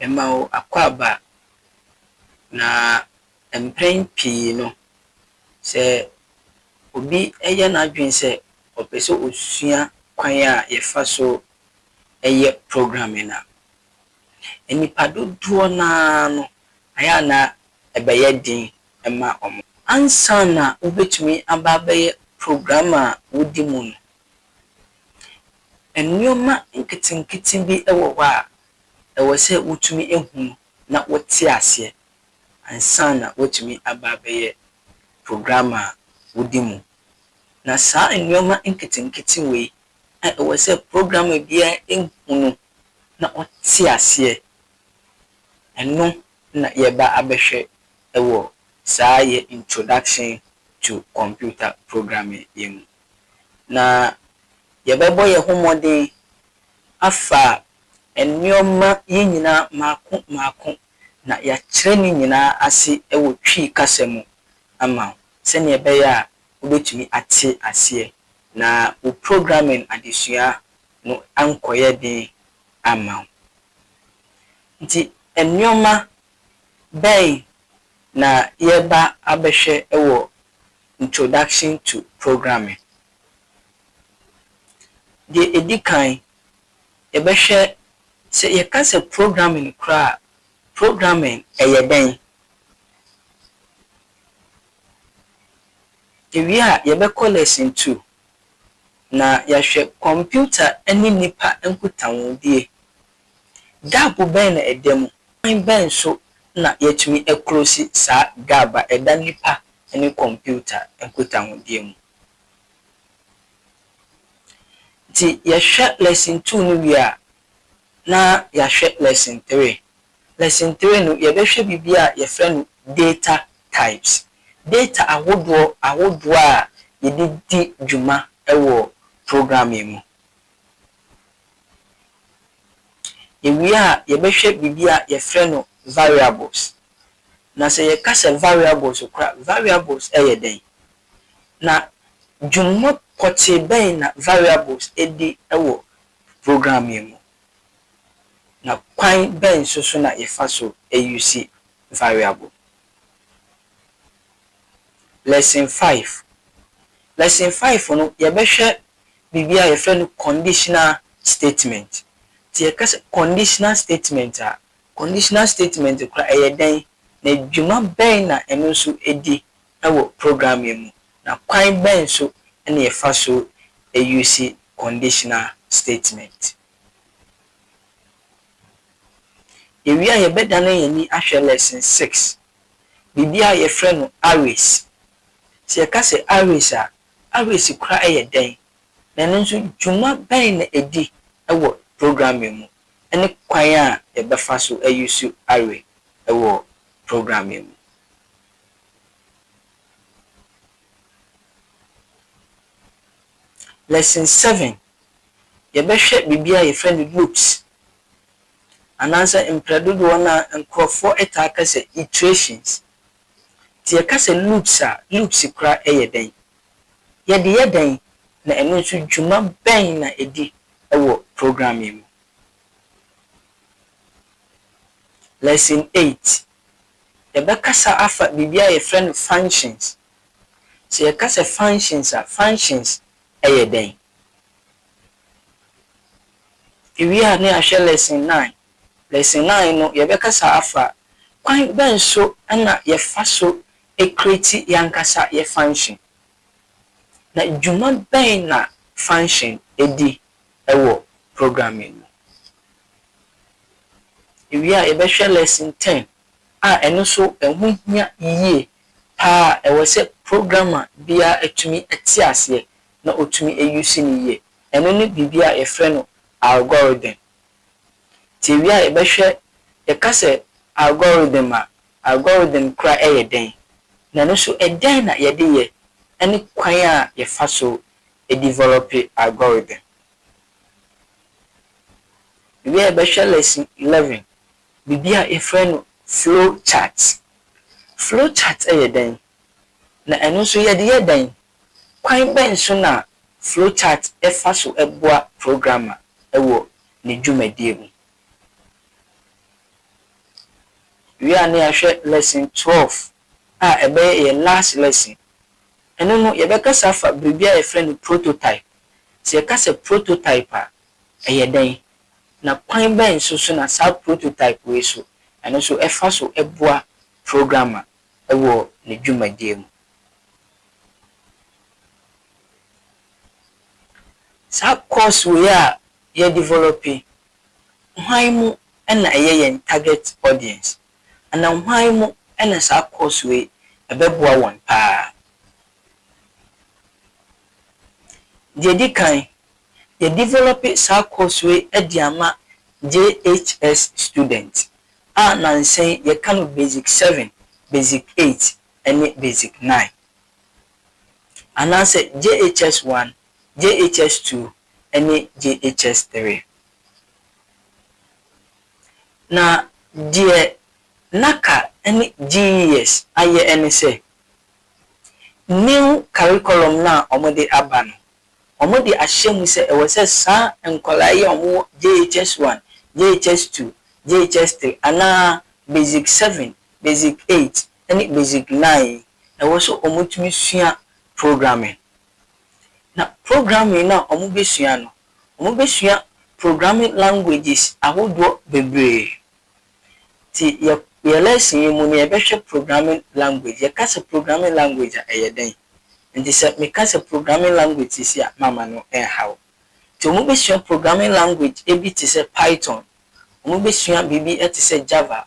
Emao akwaba na empren pii no se obi eye na adwen se opese osua kwan a yefa so eye programming na enipa dodoɔ na no aya na ebeye din ema omo ansa na obetumi aba beye program a wodi mu no enioma nkitinkiti bi ewo hɔ a ewo se wotumi ehunu na wote ase ansa na wotumi aba beye program a wodi mu na saa enioma nkitinkiti we ewo se program bia ehunu na wote ase eno na yeba abehwe ewo saa ye introduction to computer programming yemu na yebebo ye homodin afa enioma yinyina mako na ya kyerɛ ni nyina ase ewo twi kasemu ama se ne ebeya obetumi ate ase na wo programming adesua no ankoye din ama nti enioma bɛn na yeba abehwe ewo introduction to programming de edikan ebehwe se yekase programming kra programming eyeden ewia yebekɔ lesson 2 na yahwe computer ani nipa enkutanwodie gap ben na edemu ben so na yetumi ekrosi sa gaba eda nipa ani computer enkutanwodie mu ti yahwe lesson 2 no wia na yahwe lesson 3 no yebehwe bibia yefrɛ no data types data ahodoɔ a yedidi dwuma ewo programming mu ewia yebehwe bibia yefrɛ no variables na se yekasa variables kra variables eyeden na dwuma kote ben na variables edi ewo programming mu na kwan ben so na yefa so use variable lesson 5 no yebehwe bibia yefrɛ no conditional statement ti yekasa conditional statement kra eyeden na dwuma ben na eno so edi ewo programming mu na kwan ben so na yefa so use conditional statement ewia yebeda na yani ahwe lesson 6 bibia yefrɛ no arrays ti yekasa arrays kra eyeden na nso dwuma ben na edi ewo programming mu ene kwan a yebefa so use array ewo programming mu lesson 7 yebehwe bibia yefrɛ no loops anansa impredodo na nkrofo etaka se iterations ti yekasa loops kra eyeden yeden na eno nso dwuma ben na edi ewo programming mu lesson 8 yebekasa afa bibia yefrɛ no functions ti yekasa functions eyeden ewia na ahwe lesson 9 no yebekasa afa kwan ben so na yefa so create yankasa ye function na dwuma ben na function edi ewo programming ewia yebehwe lesson 10 eno so ehuhia yie pa ewo se programmer bia etumi eti ase na otumi use ni yie eno ne bibia yefrɛ no algorithm ti ewia yebehwe yekasa algorithm kra eyeden na no so eden na yede ye ene kwan a yefa so develop algorithm ewia yebehwe lesson 11 bibia yefrɛ no flow chart eyeden na eno so yeden kwan ben so na flow chart efa so eboa programmer ewo ne dwumadie mu we are near lesson 12 ebe last lesson eno no ye beka safa bibia e friend prototype se ye ka se prototype a den na kwan ben so na sa prototype we so eno so efa so eboa programmer ewo ne dwumadie mu sa course we a ye developing hwan mu na yen target audience ana hwan mu na sa course we ebeboa won pa di kan ye develop sa course we ediama JHS student na nsen ye kan basic 7 basic 8 and basic 9 ana se JHS 1 JHS 2 and JHS 3 na die naka any GES aye any say new curriculum na omode abano omode ahyem say e wose sa enkwalaye omo JHS 1 JHS 2 JHS 3 ana basic 7 basic 8 and basic 9 e wose omotumi sua programming na programming na omo besua no omo besua programming languages ahodo bebre ti ye lesson mu ne be programming language ye kasa programming language den nti se me kasa programming language si a mama no how ti omo be sua programming language e bi ti se Python omo be sua bibi e ti se Java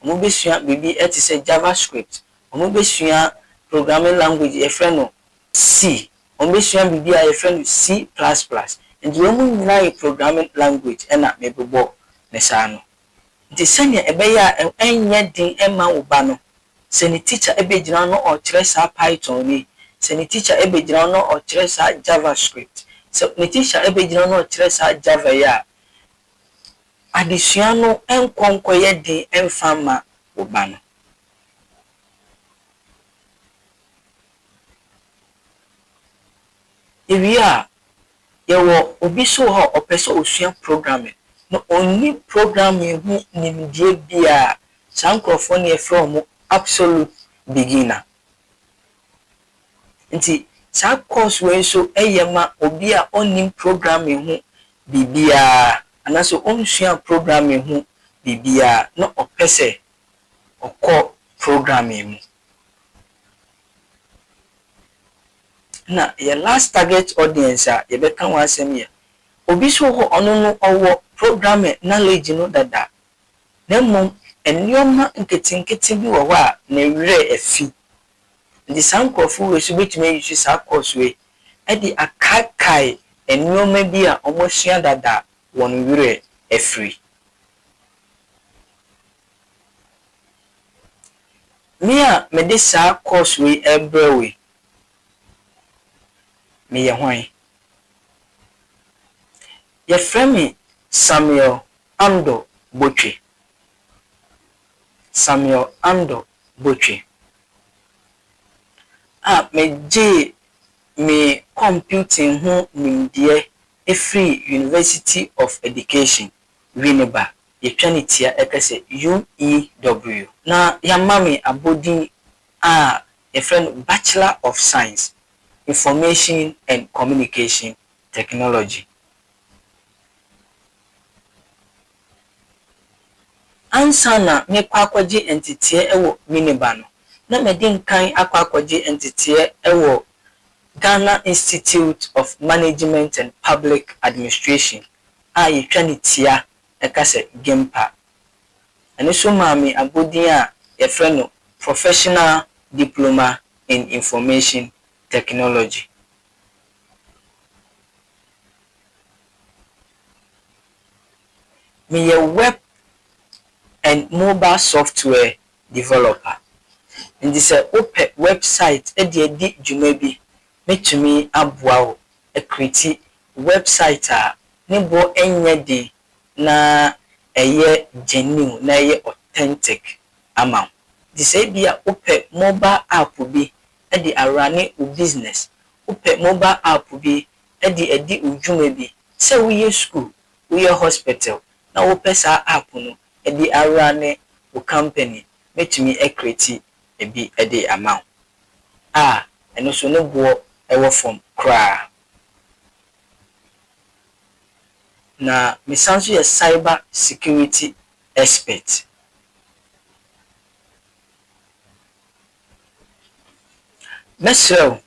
omo be sua bibi e ti se JavaScript omo be sua programming language e frɛ no C omo be sua bibi a e frɛ no C++ nti omo nyina programming language e na me bebo ne sa no the senior ebeya enya din ema uba no se ni teacher ebegyina no o kire sa Python ni se ni teacher ebegyina no o kire sa JavaScript se ni teacher ebegyina no o kire sa Java ya adesua no enkonkoye din emfama uba no ewia yewo obi so ho opeso osua programming no only programming hu nimdie bia sankrofo ne from absolute beginner nti sa course we so eyema obi a onim programming hu bibia anaso onsua programming hu bibia no opese okọ programming mu na your last target audience a ye be kan wasem ye obi so ho ono no owo programming knowledge no dada na mom enioma nketinketi bi wo a na wire afi ndi sankrofo we so betumi yi sa course we e di akakai enioma bi a omosua dada won wire afri me a me de sa course we ebrewe me ye hwan ye frame Samuel Ando Botwe me computing hu nimdie free University of Education Winneba ye twanitia ekase UEW na ya mami abodi a ye friend Bachelor of Science Information and Communication Technology ansana me kwakwaji entity ewo Winneba no na medin kan akwakwaji entity ewo Ghana Institute of Management and Public Administration a yetwanitia ekase GIMPA ene so mami abodi a ye freno Professional Diploma in Information Technology me a web and mobile software developer in this open website edi jumebi metumi aboa a create website a nebo enye de na eye genuine na eye authentic ama this bia open mobile app bi edi arane u business open mobile app bi edi ujumebi se we school we hospital na open sa app no edi arane u company metumi create ebi de amount eno so no bo ewo form kra na mesanso ye cyber security expert. Mesrel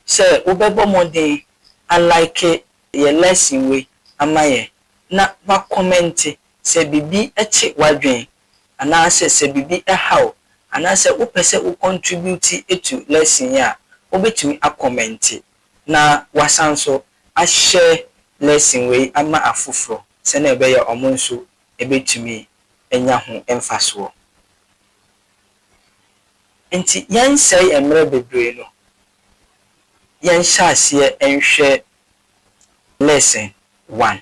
say obebo modern unlike ye lesson we amaye na ba comment say bibi eche wadwen ana se bibi how ana se wo pese wo contribute to lesson ya obetumi a comment na wasanso a share lesson we ama afufro se na ebe ya omonso ebetumi enya ho emfaso enti yan say emre bebre no yan hye ase enhwe lesson 1